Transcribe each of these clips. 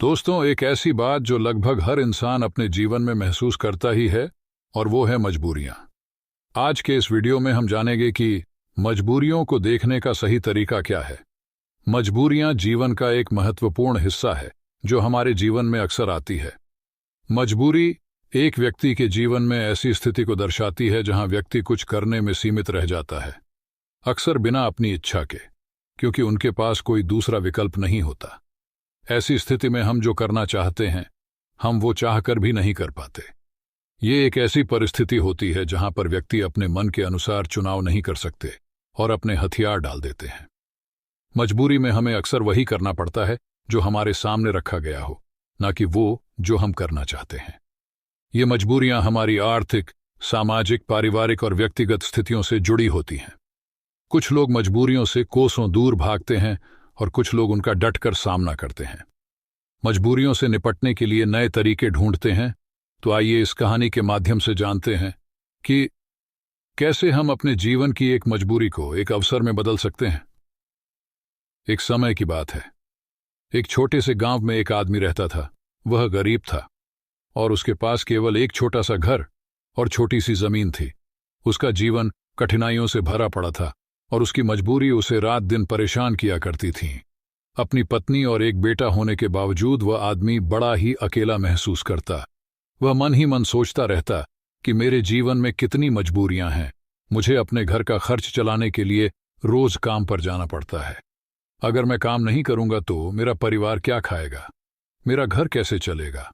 दोस्तों, एक ऐसी बात जो लगभग हर इंसान अपने जीवन में महसूस करता ही है, और वो है मजबूरियां। आज के इस वीडियो में हम जानेंगे कि मजबूरियों को देखने का सही तरीका क्या है। मजबूरियां जीवन का एक महत्वपूर्ण हिस्सा है जो हमारे जीवन में अक्सर आती है। मजबूरी एक व्यक्ति के जीवन में ऐसी स्थिति को दर्शाती है जहां व्यक्ति कुछ करने में सीमित रह जाता है, अक्सर बिना अपनी इच्छा के, क्योंकि उनके पास कोई दूसरा विकल्प नहीं होता। ऐसी स्थिति में हम जो करना चाहते हैं, हम वो चाहकर भी नहीं कर पाते। ये एक ऐसी परिस्थिति होती है जहां पर व्यक्ति अपने मन के अनुसार चुनाव नहीं कर सकते और अपने हथियार डाल देते हैं। मजबूरी में हमें अक्सर वही करना पड़ता है जो हमारे सामने रखा गया हो, ना कि वो जो हम करना चाहते हैं। ये मजबूरियां हमारी आर्थिक, सामाजिक, पारिवारिक और व्यक्तिगत स्थितियों से जुड़ी होती हैं। कुछ लोग मजबूरियों से कोसों दूर भागते हैं और कुछ लोग उनका डटकर सामना करते हैं। मजबूरियों से निपटने के लिए नए तरीके ढूंढते हैं। तो आइए इस कहानी के माध्यम से जानते हैं कि कैसे हम अपने जीवन की एक मजबूरी को एक अवसर में बदल सकते हैं। एक समय की बात है। एक छोटे से गांव में एक आदमी रहता था। वह गरीब था और उसके पास केवल एक छोटा सा घर और छोटी सी जमीन थी। उसका जीवन कठिनाइयों से भरा पड़ा था और उसकी मजबूरी उसे रात दिन परेशान किया करती थी। अपनी पत्नी और एक बेटा होने के बावजूद वह आदमी बड़ा ही अकेला महसूस करता। वह मन ही मन सोचता रहता कि मेरे जीवन में कितनी मजबूरियां हैं। मुझे अपने घर का खर्च चलाने के लिए रोज काम पर जाना पड़ता है। अगर मैं काम नहीं करूंगा तो मेरा परिवार क्या खाएगा? मेरा घर कैसे चलेगा?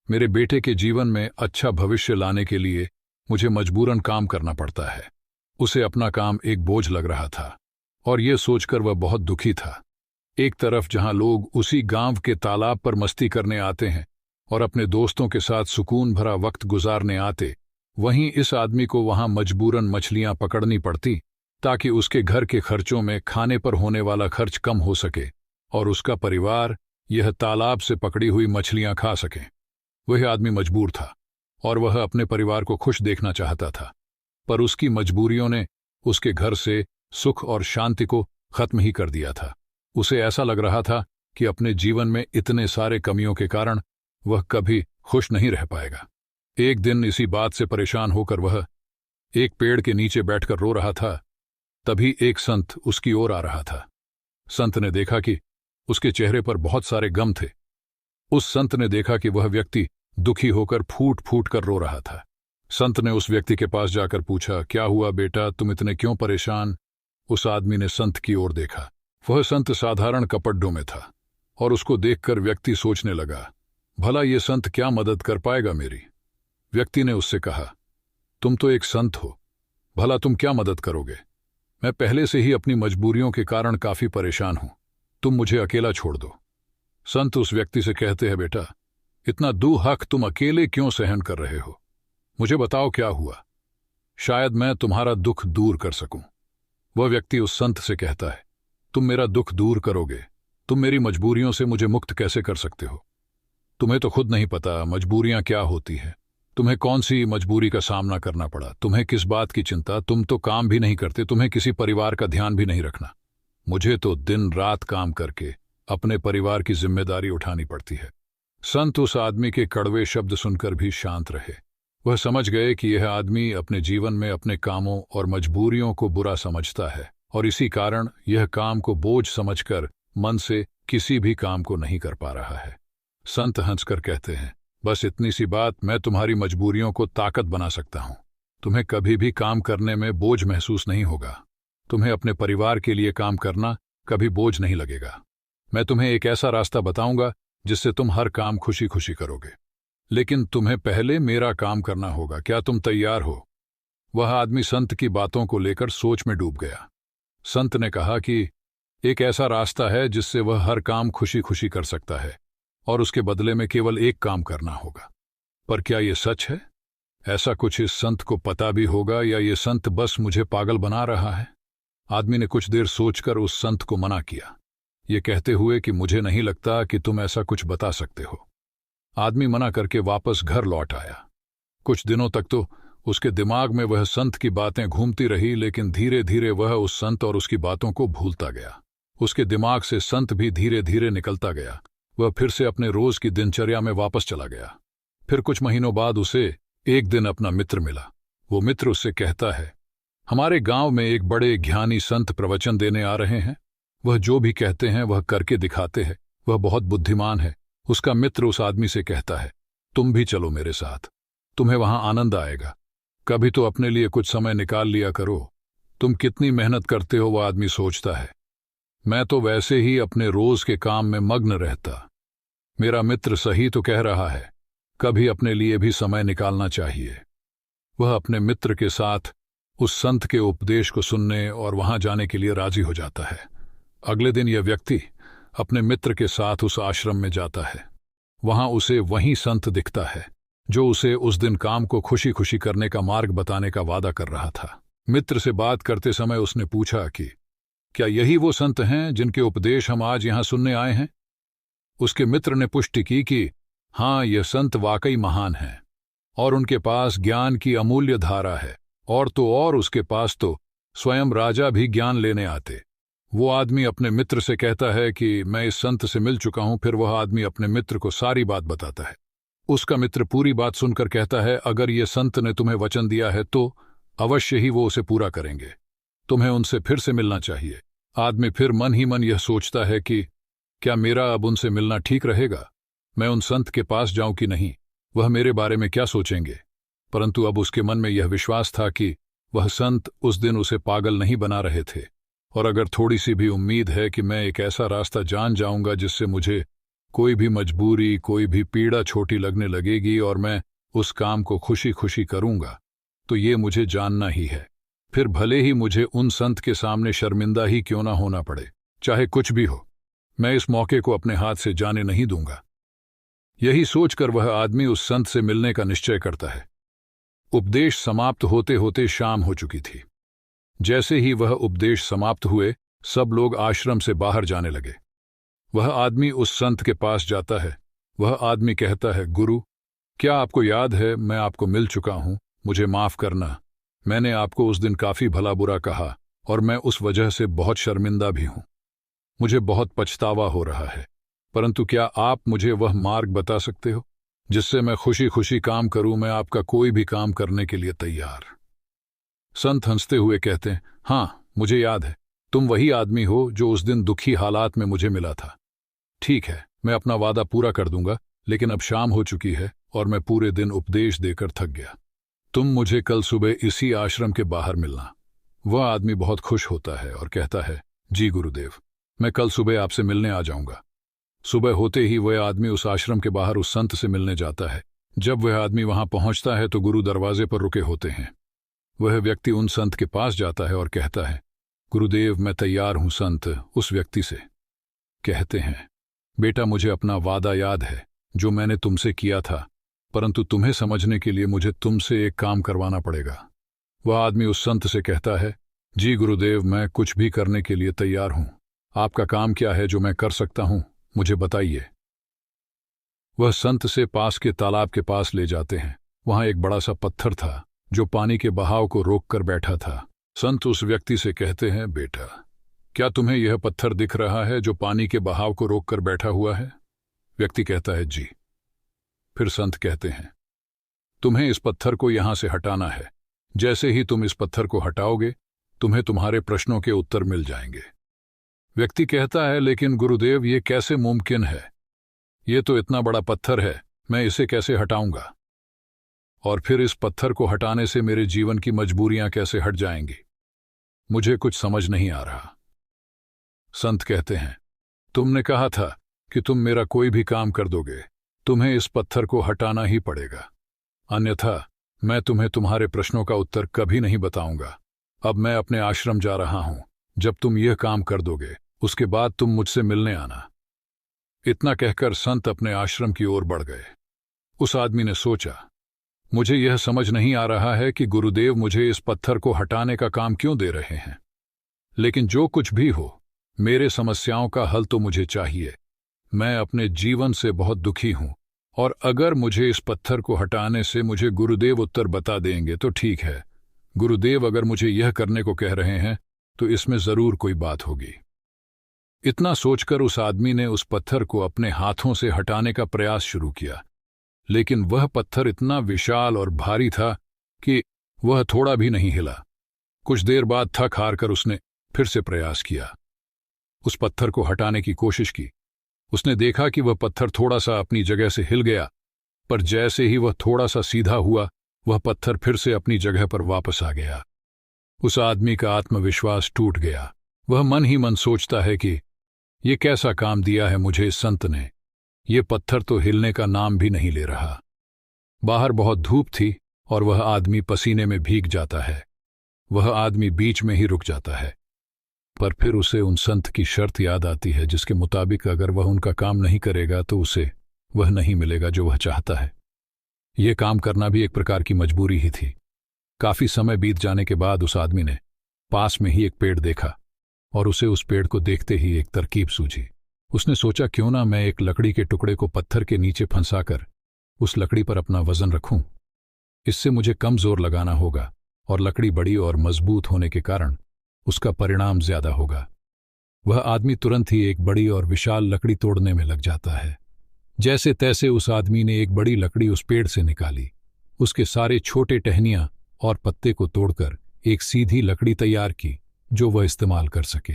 मेरे बेटे के जीवन में अच्छा भविष्य लाने के लिए मुझे मजबूरन काम करना पड़ता है। उसे अपना काम एक बोझ लग रहा था और ये सोचकर वह बहुत दुखी था। एक तरफ जहां लोग उसी गांव के तालाब पर मस्ती करने आते हैं और अपने दोस्तों के साथ सुकून भरा वक्त गुजारने आते, वहीं इस आदमी को वहां मजबूरन मछलियां पकड़नी पड़ती ताकि उसके घर के खर्चों में खाने पर होने वाला खर्च कम हो सके और उसका परिवार यह तालाब से पकड़ी हुई मछलियां खा सके। वह आदमी मजबूर था और वह अपने परिवार को खुश देखना चाहता था, पर उसकी मजबूरियों ने उसके घर से सुख और शांति को खत्म ही कर दिया था। उसे ऐसा लग रहा था कि अपने जीवन में इतने सारे कमियों के कारण वह कभी खुश नहीं रह पाएगा। एक दिन इसी बात से परेशान होकर वह एक पेड़ के नीचे बैठकर रो रहा था। तभी एक संत उसकी ओर आ रहा था। संत ने देखा कि उसके चेहरे पर बहुत सारे गम थे। उस संत ने देखा कि वह व्यक्ति दुखी होकर फूट फूट कर रो रहा था। संत ने उस व्यक्ति के पास जाकर पूछा, क्या हुआ बेटा, तुम इतने क्यों परेशान? उस आदमी ने संत की ओर देखा। वह संत साधारण कपड़ों में था और उसको देखकर व्यक्ति सोचने लगा, भला ये संत क्या मदद कर पाएगा मेरी? व्यक्ति ने उससे कहा, तुम तो एक संत हो, भला तुम क्या मदद करोगे? मैं पहले से ही अपनी मजबूरियों के कारण काफी परेशान हूं, तुम मुझे अकेला छोड़ दो। संत उस व्यक्ति से कहते हैं, बेटा, इतना दुख तुम अकेले क्यों सहन कर रहे हो? मुझे बताओ क्या हुआ, शायद मैं तुम्हारा दुख दूर कर सकूं। वह व्यक्ति उस संत से कहता है, तुम मेरा दुख दूर करोगे? तुम मेरी मजबूरियों से मुझे मुक्त कैसे कर सकते हो? तुम्हें तो खुद नहीं पता मजबूरियां क्या होती है। तुम्हें कौन सी मजबूरी का सामना करना पड़ा? तुम्हें किस बात की चिंता? तुम तो काम भी नहीं करते, तुम्हें किसी परिवार का ध्यान भी नहीं रखना। मुझे तो दिन रात काम करके अपने परिवार की जिम्मेदारी उठानी पड़ती है। संत उस आदमी के कड़वे शब्द सुनकर भी शांत रहे। वह समझ गए कि यह आदमी अपने जीवन में अपने कामों और मजबूरियों को बुरा समझता है और इसी कारण यह काम को बोझ समझकर मन से किसी भी काम को नहीं कर पा रहा है। संत हंसकर कहते हैं, बस इतनी सी बात, मैं तुम्हारी मजबूरियों को ताकत बना सकता हूं। तुम्हें कभी भी काम करने में बोझ महसूस नहीं होगा। तुम्हें अपने परिवार के लिए काम करना कभी बोझ नहीं लगेगा। मैं तुम्हें एक ऐसा रास्ता बताऊंगा जिससे तुम हर काम खुशी खुशी करोगे, लेकिन तुम्हें पहले मेरा काम करना होगा। क्या तुम तैयार हो? वह आदमी संत की बातों को लेकर सोच में डूब गया। संत ने कहा कि एक ऐसा रास्ता है जिससे वह हर काम खुशी खुशी कर सकता है और उसके बदले में केवल एक काम करना होगा। पर क्या यह सच है? ऐसा कुछ इस संत को पता भी होगा या ये संत बस मुझे पागल बना रहा है? आदमी ने कुछ देर सोचकर उस संत को मना किया, ये कहते हुए कि मुझे नहीं लगता कि तुम ऐसा कुछ बता सकते हो। आदमी मना करके वापस घर लौट आया। कुछ दिनों तक तो उसके दिमाग में वह संत की बातें घूमती रही, लेकिन धीरे धीरे वह उस संत और उसकी बातों को भूलता गया। उसके दिमाग से संत भी धीरे धीरे निकलता गया वह फिर से अपने रोज की दिनचर्या में वापस चला गया। फिर कुछ महीनों बाद उसे एक दिन अपना मित्र मिला। वो मित्र उससे कहता है, हमारे गांव में एक बड़े ज्ञानी संत प्रवचन देने आ रहे हैं। वह जो भी कहते हैं वह करके दिखाते हैं। वह बहुत बुद्धिमान है। उसका मित्र उस आदमी से कहता है, तुम भी चलो मेरे साथ, तुम्हें वहां आनंद आएगा। कभी तो अपने लिए कुछ समय निकाल लिया करो। तुम कितनी मेहनत करते हो, वह आदमी सोचता है। मैं तो वैसे ही अपने रोज के काम में मग्न रहता। मेरा मित्र सही तो कह रहा है, कभी अपने लिए भी समय निकालना चाहिए। वह अपने मित्र के साथ उस संत के उपदेश को सुनने और वहां जाने के लिए राजी हो जाता है। अगले दिन यह व्यक्ति अपने मित्र के साथ उस आश्रम में जाता है। वहां उसे वही संत दिखता है जो उसे उस दिन काम को खुशी खुशी करने का मार्ग बताने का वादा कर रहा था। मित्र से बात करते समय उसने पूछा कि क्या यही वो संत हैं जिनके उपदेश हम आज यहां सुनने आए हैं? उसके मित्र ने पुष्टि की कि हाँ, यह संत वाकई महान हैं और उनके पास ज्ञान की अमूल्य धारा है। और तो और उसके पास तो स्वयं राजा भी ज्ञान लेने आते। वो आदमी अपने मित्र से कहता है कि मैं इस संत से मिल चुका हूं। फिर वह आदमी अपने मित्र को सारी बात बताता है। उसका मित्र पूरी बात सुनकर कहता है, अगर ये संत ने तुम्हें वचन दिया है तो अवश्य ही वो उसे पूरा करेंगे। तुम्हें उनसे फिर से मिलना चाहिए। आदमी फिर मन ही मन यह सोचता है कि क्या मेरा अब उनसे मिलना ठीक रहेगा? मैं उन संत के पास जाऊं कि नहीं? वह मेरे बारे में क्या सोचेंगे? परंतु अब उसके मन में यह विश्वास था कि वह संत उस दिन उसे पागल नहीं बना रहे थे। और अगर थोड़ी सी भी उम्मीद है कि मैं एक ऐसा रास्ता जान जाऊंगा जिससे मुझे कोई भी मजबूरी, कोई भी पीड़ा छोटी लगने लगेगी और मैं उस काम को खुशी खुशी करूंगा, तो ये मुझे जानना ही है। फिर भले ही मुझे उन संत के सामने शर्मिंदा ही क्यों ना होना पड़े, चाहे कुछ भी हो, मैं इस मौके को अपने हाथ से जाने नहीं दूंगा। यही सोचकर वह आदमी उस संत से मिलने का निश्चय करता है। उपदेश समाप्त होते होते शाम हो चुकी थी। जैसे ही वह उपदेश समाप्त हुए, सब लोग आश्रम से बाहर जाने लगे। वह आदमी उस संत के पास जाता है। वह आदमी कहता है, गुरु, क्या आपको याद है मैं आपको मिल चुका हूं, मुझे माफ करना। मैंने आपको उस दिन काफी भला बुरा कहा और मैं उस वजह से बहुत शर्मिंदा भी हूं। मुझे बहुत पछतावा हो रहा है, परंतु क्या आप मुझे वह मार्ग बता सकते हो जिससे मैं खुशी खुशी काम करूं? मैं आपका कोई भी काम करने के लिए तैयार। संत हंसते हुए कहते हैं, हाँ, मुझे याद है, तुम वही आदमी हो जो उस दिन दुखी हालात में मुझे मिला था। ठीक है, मैं अपना वादा पूरा कर दूंगा, लेकिन अब शाम हो चुकी है और मैं पूरे दिन उपदेश देकर थक गया। तुम मुझे कल सुबह इसी आश्रम के बाहर मिलना। वह आदमी बहुत खुश होता है और कहता है, जी गुरुदेव, मैं कल सुबह आपसे मिलने आ जाऊंगा। सुबह होते ही वह आदमी उस आश्रम के बाहर उस संत से मिलने जाता है। जब वह आदमी वहां पहुंचता है तो गुरु दरवाजे पर रुके होते हैं। वह व्यक्ति उन संत के पास जाता है और कहता है, गुरुदेव, मैं तैयार हूं। संत उस व्यक्ति से कहते हैं, बेटा, मुझे अपना वादा याद है जो मैंने तुमसे किया था, परंतु तुम्हें समझने के लिए मुझे तुमसे एक काम करवाना पड़ेगा। वह आदमी उस संत से कहता है, जी गुरुदेव, मैं कुछ भी करने के लिए तैयार हूं। आपका काम क्या है जो मैं कर सकता हूं, मुझे बताइए। वह संत से पास के तालाब के पास ले जाते हैं। वहां एक बड़ा सा पत्थर था जो पानी के बहाव को रोककर बैठा था। संत उस व्यक्ति से कहते हैं, बेटा, क्या तुम्हें यह पत्थर दिख रहा है जो पानी के बहाव को रोककर बैठा हुआ है? व्यक्ति कहता है, जी। फिर संत कहते हैं, तुम्हें इस पत्थर को यहां से हटाना है। जैसे ही तुम इस पत्थर को हटाओगे, तुम्हें तुम्हारे प्रश्नों के उत्तर मिल जाएंगे। व्यक्ति कहता है, लेकिन गुरुदेव, ये कैसे मुमकिन है? ये तो इतना बड़ा पत्थर है, मैं इसे कैसे हटाऊंगा? और फिर इस पत्थर को हटाने से मेरे जीवन की मजबूरियां कैसे हट जाएंगी? मुझे कुछ समझ नहीं आ रहा। संत कहते हैं, तुमने कहा था कि तुम मेरा कोई भी काम कर दोगे। तुम्हें इस पत्थर को हटाना ही पड़ेगा, अन्यथा मैं तुम्हें तुम्हारे प्रश्नों का उत्तर कभी नहीं बताऊंगा। अब मैं अपने आश्रम जा रहा हूं। जब तुम यह काम कर दोगे, उसके बाद तुम मुझसे मिलने आना। इतना कहकर संत अपने आश्रम की ओर बढ़ गए। उस आदमी ने सोचा, मुझे यह समझ नहीं आ रहा है कि गुरुदेव मुझे इस पत्थर को हटाने का काम क्यों दे रहे हैं, लेकिन जो कुछ भी हो, मेरे समस्याओं का हल तो मुझे चाहिए। मैं अपने जीवन से बहुत दुखी हूं, और अगर मुझे इस पत्थर को हटाने से मुझे गुरुदेव उत्तर बता देंगे तो ठीक है। गुरुदेव अगर मुझे यह करने को कह रहे हैं तो इसमें जरूर कोई बात होगी। इतना सोचकर उस आदमी ने उस पत्थर को अपने हाथों से हटाने का प्रयास शुरू किया, लेकिन वह पत्थर इतना विशाल और भारी था कि वह थोड़ा भी नहीं हिला। कुछ देर बाद थक हार कर उसने फिर से प्रयास किया। उस पत्थर को हटाने की कोशिश की। उसने देखा कि वह पत्थर थोड़ा सा अपनी जगह से हिल गया, पर जैसे ही वह थोड़ा सा सीधा हुआ, वह पत्थर फिर से अपनी जगह पर वापस आ गया। उस आदमी का आत्मविश्वास टूट गया। वह मन ही मन सोचता है कि ये कैसा काम दिया है मुझे इस संत ने, ये पत्थर तो हिलने का नाम भी नहीं ले रहा। बाहर बहुत धूप थी और वह आदमी पसीने में भीग जाता है। वह आदमी बीच में ही रुक जाता है, पर फिर उसे उन संत की शर्त याद आती है जिसके मुताबिक अगर वह उनका काम नहीं करेगा तो उसे वह नहीं मिलेगा जो वह चाहता है। यह काम करना भी एक प्रकार की मजबूरी ही थी। काफी समय बीत जाने के बाद उस आदमी ने पास में ही एक पेड़ देखा और उसे उस पेड़ को देखते ही एक तरकीब सूझी। उसने सोचा, क्यों ना मैं एक लकड़ी के टुकड़े को पत्थर के नीचे फंसाकर उस लकड़ी पर अपना वजन रखूं। इससे मुझे कम जोर लगाना होगा और लकड़ी बड़ी और मजबूत होने के कारण उसका परिणाम ज्यादा होगा। वह आदमी तुरंत ही एक बड़ी और विशाल लकड़ी तोड़ने में लग जाता है। जैसे तैसे उस आदमी ने एक बड़ी लकड़ी उस पेड़ से निकाली। उसके सारे छोटे टहनियां और पत्ते को तोड़कर एक सीधी लकड़ी तैयार की जो वह इस्तेमाल कर सके।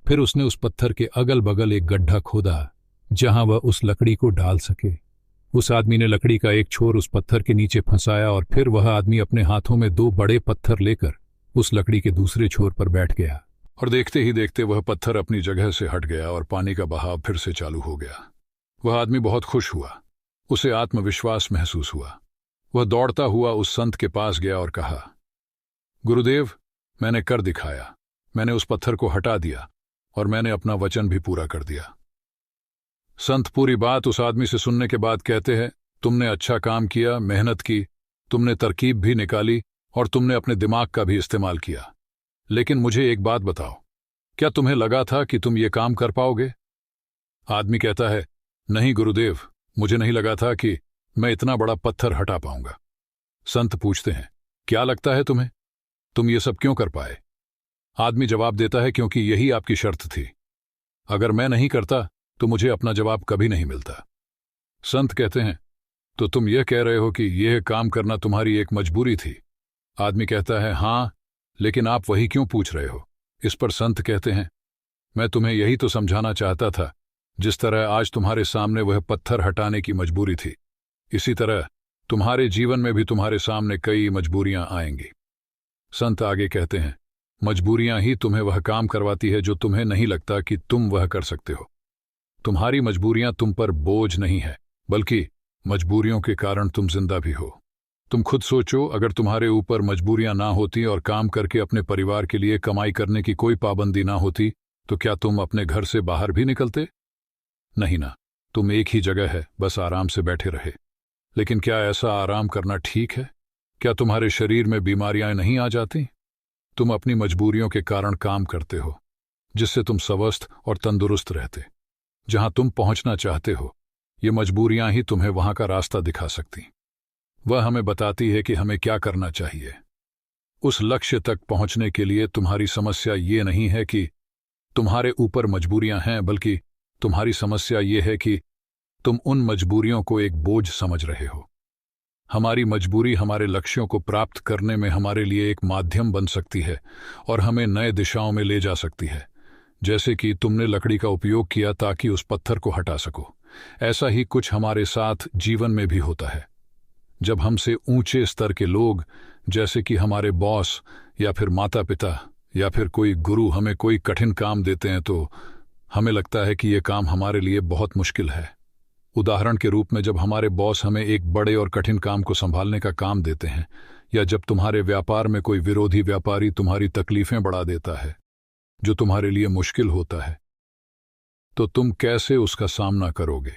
फिर उसने उस पत्थर के अगल बगल एक गड्ढा खोदा जहां वह उस लकड़ी को डाल सके। उस आदमी ने लकड़ी का एक छोर उस पत्थर के नीचे फंसाया और फिर वह आदमी अपने हाथों में 2 बड़े पत्थर लेकर उस लकड़ी के दूसरे छोर पर बैठ गया और देखते ही देखते वह पत्थर अपनी जगह से हट गया और पानी का बहाव फिर से चालू हो गया। वह आदमी बहुत खुश हुआ। उसे आत्मविश्वास महसूस हुआ। वह दौड़ता हुआ उस संत के पास गया और कहा, गुरुदेव, मैंने कर दिखाया। मैंने उस पत्थर को हटा दिया और मैंने अपना वचन भी पूरा कर दिया। संत पूरी बात उस आदमी से सुनने के बाद कहते हैं, तुमने अच्छा काम किया, मेहनत की, तुमने तरकीब भी निकाली और तुमने अपने दिमाग का भी इस्तेमाल किया। लेकिन मुझे एक बात बताओ, क्या तुम्हें लगा था कि तुम ये काम कर पाओगे? आदमी कहता है, नहीं गुरुदेव, मुझे नहीं लगा था कि मैं इतना बड़ा पत्थर हटा पाऊंगा। संत पूछते हैं, क्या लगता है तुम्हें, तुम ये सब क्यों कर पाए? आदमी जवाब देता है, क्योंकि यही आपकी शर्त थी। अगर मैं नहीं करता तो मुझे अपना जवाब कभी नहीं मिलता। संत कहते हैं, तो तुम यह कह रहे हो कि यह काम करना तुम्हारी एक मजबूरी थी? आदमी कहता है, हां, लेकिन आप वही क्यों पूछ रहे हो? इस पर संत कहते हैं, मैं तुम्हें यही तो समझाना चाहता था। जिस तरह आज तुम्हारे सामने वह पत्थर हटाने की मजबूरी थी, इसी तरह तुम्हारे जीवन में भी तुम्हारे सामने कई मजबूरियां आएंगी। संत आगे कहते हैं, मजबूरियां ही तुम्हें वह काम करवाती है जो तुम्हें नहीं लगता कि तुम वह कर सकते हो। तुम्हारी मजबूरियां तुम पर बोझ नहीं है, बल्कि मजबूरियों के कारण तुम जिंदा भी हो। तुम खुद सोचो, अगर तुम्हारे ऊपर मजबूरियां ना होती और काम करके अपने परिवार के लिए कमाई करने की कोई पाबंदी ना होती, तो क्या तुम अपने घर से बाहर भी निकलते? नहीं ना, तुम एक ही जगह है, बस आराम से बैठे रहे। लेकिन क्या ऐसा आराम करना ठीक है? क्या तुम्हारे शरीर में बीमारियां नहीं आ जाती? तुम अपनी मजबूरियों के कारण काम करते हो, जिससे तुम स्वस्थ और तंदुरुस्त रहते। जहां तुम पहुंचना चाहते हो, ये मजबूरियां ही तुम्हें वहां का रास्ता दिखा सकती। वह हमें बताती है कि हमें क्या करना चाहिए। उस लक्ष्य तक पहुंचने के लिए तुम्हारी समस्या ये नहीं है कि तुम्हारे ऊपर मजबूरियां हैं, बल्कि तुम्हारी समस्या ये है कि तुम उन मजबूरियों को एक बोझ समझ रहे हो। हमारी मजबूरी हमारे लक्ष्यों को प्राप्त करने में हमारे लिए एक माध्यम बन सकती है और हमें नए दिशाओं में ले जा सकती है। जैसे कि तुमने लकड़ी का उपयोग किया ताकि उस पत्थर को हटा सको, ऐसा ही कुछ हमारे साथ जीवन में भी होता है। जब हमसे ऊंचे स्तर के लोग, जैसे कि हमारे बॉस या फिर माता पिता या फिर कोई गुरु, हमें कोई कठिन काम देते हैं तो हमें लगता है कि यह काम हमारे लिए बहुत मुश्किल है। उदाहरण के रूप में, जब हमारे बॉस हमें एक बड़े और कठिन काम को संभालने का काम देते हैं, या जब तुम्हारे व्यापार में कोई विरोधी व्यापारी तुम्हारी तकलीफें बढ़ा देता है जो तुम्हारे लिए मुश्किल होता है, तो तुम कैसे उसका सामना करोगे?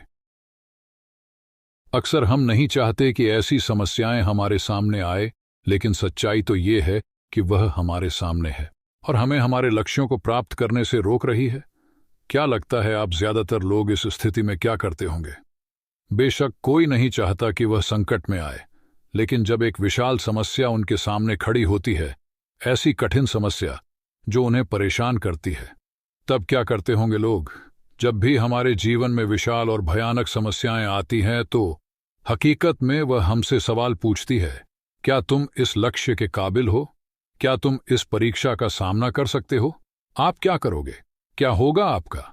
अक्सर हम नहीं चाहते कि ऐसी समस्याएं हमारे सामने आए, लेकिन सच्चाई तो ये है कि वह हमारे सामने है और हमें हमारे लक्ष्यों को प्राप्त करने से रोक रही है। क्या लगता है, आप ज्यादातर लोग इस स्थिति में क्या करते होंगे? बेशक कोई नहीं चाहता कि वह संकट में आए, लेकिन जब एक विशाल समस्या उनके सामने खड़ी होती है, ऐसी कठिन समस्या जो उन्हें परेशान करती है, तब क्या करते होंगे लोग? जब भी हमारे जीवन में विशाल और भयानक समस्याएं आती हैं तो हकीकत में वह हमसे सवाल पूछती है, क्या तुम इस लक्ष्य के काबिल हो? क्या तुम इस परीक्षा का सामना कर सकते हो? आप क्या करोगे? क्या होगा आपका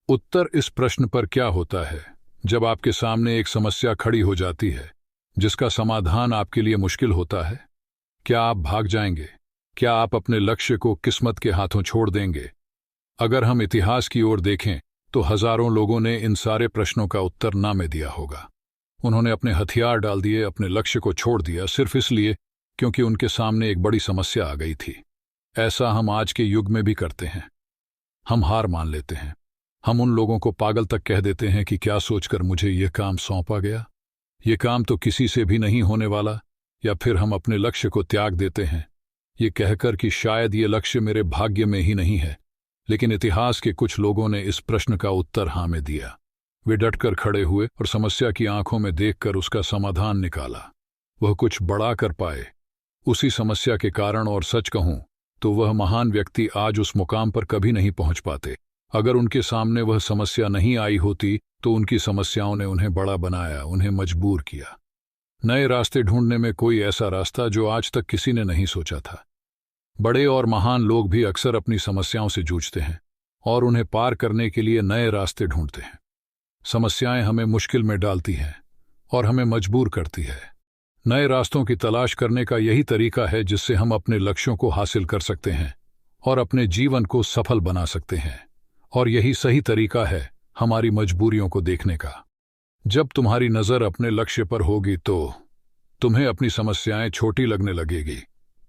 उत्तर? इस प्रश्न पर क्या होता है जब आपके सामने एक समस्या खड़ी हो जाती है जिसका समाधान आपके लिए मुश्किल होता है? क्या आप भाग जाएंगे? क्या आप अपने लक्ष्य को किस्मत के हाथों छोड़ देंगे? अगर हम इतिहास की ओर देखें तो हजारों लोगों ने इन सारे प्रश्नों का उत्तर ना में दिया होगा। उन्होंने अपने हथियार डाल दिए, अपने लक्ष्य को छोड़ दिया, सिर्फ इसलिए क्योंकि उनके सामने एक बड़ी समस्या आ गई थी। ऐसा हम आज के युग में भी करते हैं। हम हार मान लेते हैं। हम उन लोगों को पागल तक कह देते हैं कि क्या सोचकर मुझे यह काम सौंपा गया, ये काम तो किसी से भी नहीं होने वाला। या फिर हम अपने लक्ष्य को त्याग देते हैं ये कहकर कि शायद ये लक्ष्य मेरे भाग्य में ही नहीं है। लेकिन इतिहास के कुछ लोगों ने इस प्रश्न का उत्तर हाँ में दिया। वे डटकर खड़े हुए और समस्या की आंखों में देखकर उसका समाधान निकाला। वह कुछ बड़ा कर पाए उसी समस्या के कारण, और सच कहूं तो वह महान व्यक्ति आज उस मुकाम पर कभी नहीं पहुंच पाते अगर उनके सामने वह समस्या नहीं आई होती। तो उनकी समस्याओं ने उन्हें बड़ा बनाया, उन्हें मजबूर किया नए रास्ते ढूंढने में, कोई ऐसा रास्ता जो आज तक किसी ने नहीं सोचा था। बड़े और महान लोग भी अक्सर अपनी समस्याओं से जूझते हैं और उन्हें पार करने के लिए नए रास्ते ढूंढते हैं। समस्याएं हमें मुश्किल में डालती हैं और हमें मजबूर करती है। नए रास्तों की तलाश करने का यही तरीका है जिससे हम अपने लक्ष्यों को हासिल कर सकते हैं और अपने जीवन को सफल बना सकते हैं। और यही सही तरीका है हमारी मजबूरियों को देखने का। जब तुम्हारी नजर अपने लक्ष्य पर होगी तो तुम्हें अपनी समस्याएं छोटी लगने लगेगी।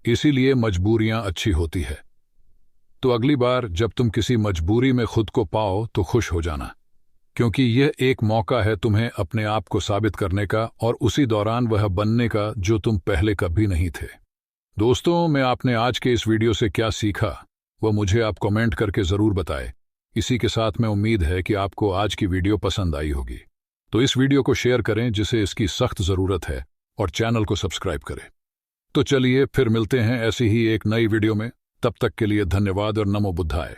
इसीलिए मजबूरियां अच्छी होती है। तो अगली बार जब तुम किसी मजबूरी में खुद को पाओ तो खुश हो जाना, क्योंकि यह एक मौका है तुम्हें अपने आप को साबित करने का और उसी दौरान वह बनने का जो तुम पहले कभी नहीं थे। दोस्तों, मैं आपने आज के इस वीडियो से क्या सीखा वह मुझे आप कमेंट करके जरूर बताएं। इसी के साथ मैं उम्मीद है कि आपको आज की वीडियो पसंद आई होगी। तो इस वीडियो को शेयर करें जिसे इसकी सख्त जरूरत है, और चैनल को सब्सक्राइब करें। तो चलिए फिर मिलते हैं ऐसी ही एक नई वीडियो में। तब तक के लिए धन्यवाद और नमो बुद्धाय।